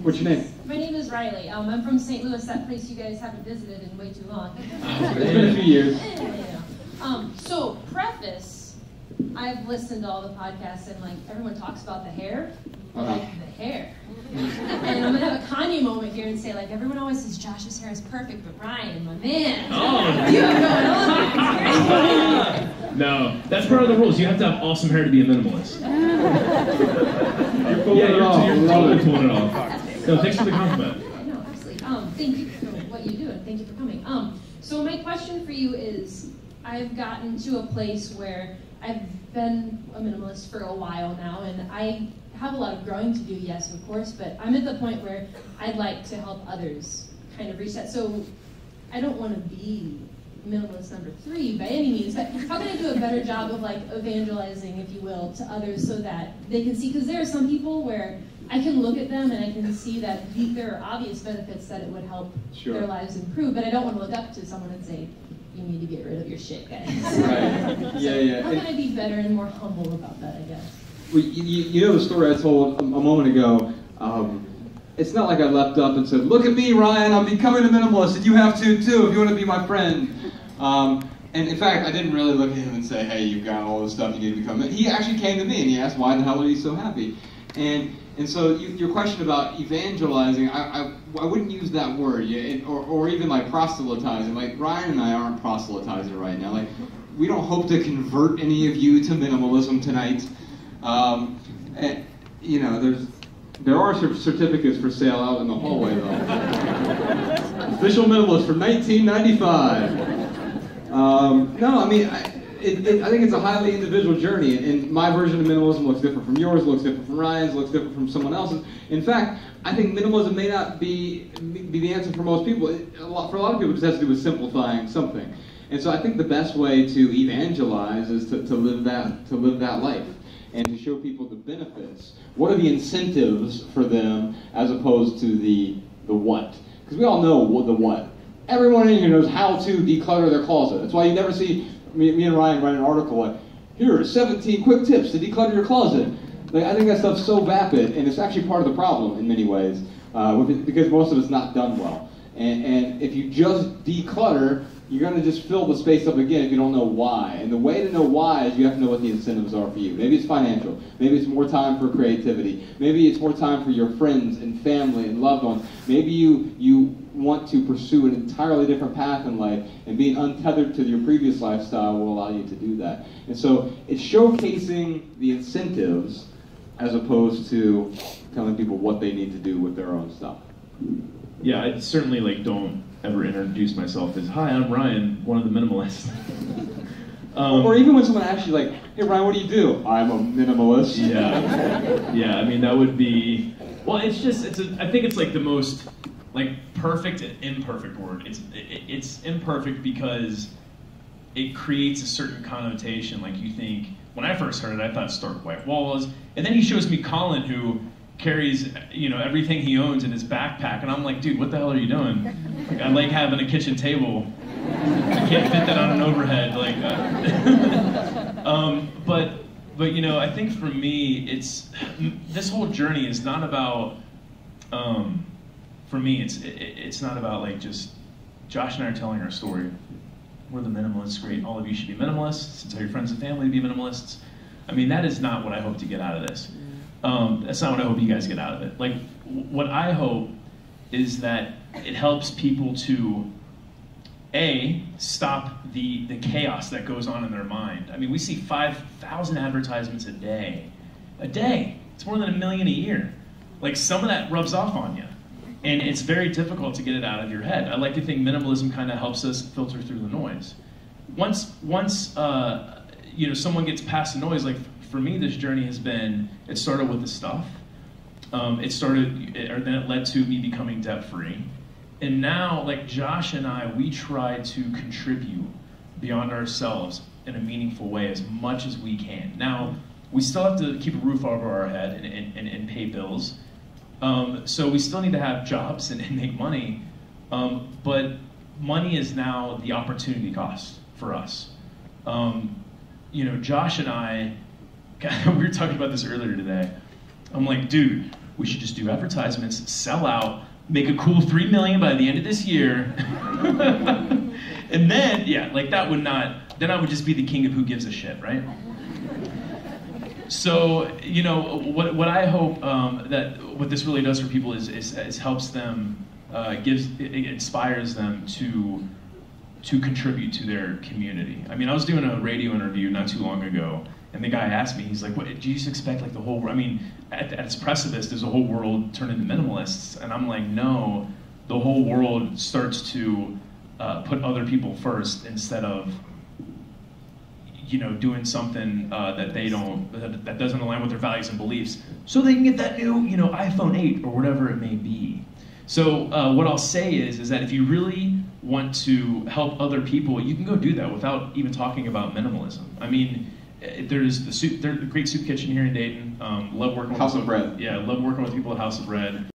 What's your name? My name is Reilly. I'm from St. Louis, that place you guys haven't visited in way too long. It's been a few years. So, preface, I've listened to all the podcasts and like everyone talks about the hair, like the hair. And I'm gonna have a Kanye moment here and say like everyone always says Josh's hair is perfect, but Ryan, my man, you have going on. No, that's part of the rules. You have to have awesome hair to be a minimalist. You're pulling it off. You're totally pulling it off. No, thanks for the compliment. No, absolutely. Thank you for what you do and thank you for coming. So my question for you is, I've gotten to a place where I've been a minimalist for a while now, and I have a lot of growing to do, yes, of course, but I'm at the point where I'd like to help others kind of reach that. So I don't want to be minimalist number 3 by any means, but how can I do a better job of like evangelizing, if you will, to others so that they can see, because there are some people where I can look at them and I can see that there are obvious benefits that it would help their lives improve, but I don't want to look up to someone and say, you need to get rid of your shit, guys. Right. Yeah. How can I be better and more humble about that, I guess? Well, you know the story I told a moment ago. It's not like I leapt up and said, look at me, Ryan, I'm becoming a minimalist, and you have to too if you want to be my friend. And in fact, I didn't really look at him and say, hey, you've got all this stuff you need to become. He actually came to me and he asked, why the hell are you so happy? And so your question about evangelizing, I wouldn't use that word, or even like proselytizing. Like Ryan and I aren't proselytizing right now. Like we don't hope to convert any of you to minimalism tonight. And, you know, there are certificates for sale out in the hallway though. Official minimalist for 1995. No, I mean. I think it's a highly individual journey, and my version of minimalism looks different from yours, looks different from Ryan's, looks different from someone else's. In fact, I think minimalism may not be the answer for most people. For a lot of people, it just has to do with simplifying something. And so I think the best way to evangelize is to live that life and to show people the benefits. What are the incentives for them as opposed to the what? Because we all know the what. Everyone in here knows how to declutter their closet. That's why you never see me and Ryan write an article like, here are 17 quick tips to declutter your closet. Like, I think that stuff's so vapid, and it's actually part of the problem in many ways, because most of it's not done well. And if you just declutter, you're going to just fill the space up again if you don't know why. And the way to know why is you have to know what the incentives are for you. Maybe it's financial. Maybe it's more time for creativity. Maybe it's more time for your friends and family and loved ones. Maybe you want to pursue an entirely different path in life, and being untethered to your previous lifestyle will allow you to do that. And so it's showcasing the incentives as opposed to telling people what they need to do with their own stuff. Yeah, I certainly don't ever introduce myself as, hi, I'm Ryan, one of the minimalists. Or even when someone asks you like, hey Ryan, what do you do? I'm a minimalist. Yeah, I mean that would be, well, I think it's like the most perfect and imperfect word. It's imperfect because it creates a certain connotation. Like you think, when I first heard it, I thought stark white walls, and then he shows me Colin who carries everything he owns in his backpack, and I'm like, dude, what the hell are you doing? Like, I like having a kitchen table. I can't fit that on an overhead. But I think for me, this whole journey is not about. For me, it's not about just Josh and I are telling our story. We're the minimalists, great. All of you should be minimalists. And tell your friends and family to be minimalists. I mean, that is not what I hope to get out of this. That's not what I hope you guys get out of it. Like, what I hope is that it helps people to, A, stop the chaos that goes on in their mind. I mean, we see 5,000 advertisements a day. A day. It's more than 1 million a year. Like, some of that rubs off on you. And it's very difficult to get it out of your head. I like to think minimalism kind of helps us filter through the noise. Once someone gets past the noise, like for me, this journey has been, it started with the stuff. Then it led to me becoming debt-free. And now, like Josh and I, we try to contribute beyond ourselves in a meaningful way as much as we can. Now, we still have to keep a roof over our head and pay bills. So we still need to have jobs and make money, but money is now the opportunity cost for us. Josh and I, we were talking about this earlier today. I'm like, dude, We should just do advertisements, sell out, make a cool $3 million by the end of this year. And then, yeah, like that would not, then I would just be the king of who gives a shit, right? So, you know, what I hope that what this really does for people is helps them, it inspires them to contribite to their community. I mean, I was doing a radio interview not too long ago, and the guy asked me, he's like, "What do you just expect? Like the whole? I mean, at its precipice, does the whole world turn into minimalists?" And I'm like, "No, the whole world starts to put other people first instead of, you know, doing something that doesn't align with their values and beliefs, so they can get that new, you know, iPhone 8 or whatever it may be." So what I'll say is that if you really want to help other people, you can go do that without even talking about minimalism. I mere's the great soup kitchen here in Dayton. Love working with House of Bread. Yeah, love working with people at House of Bread.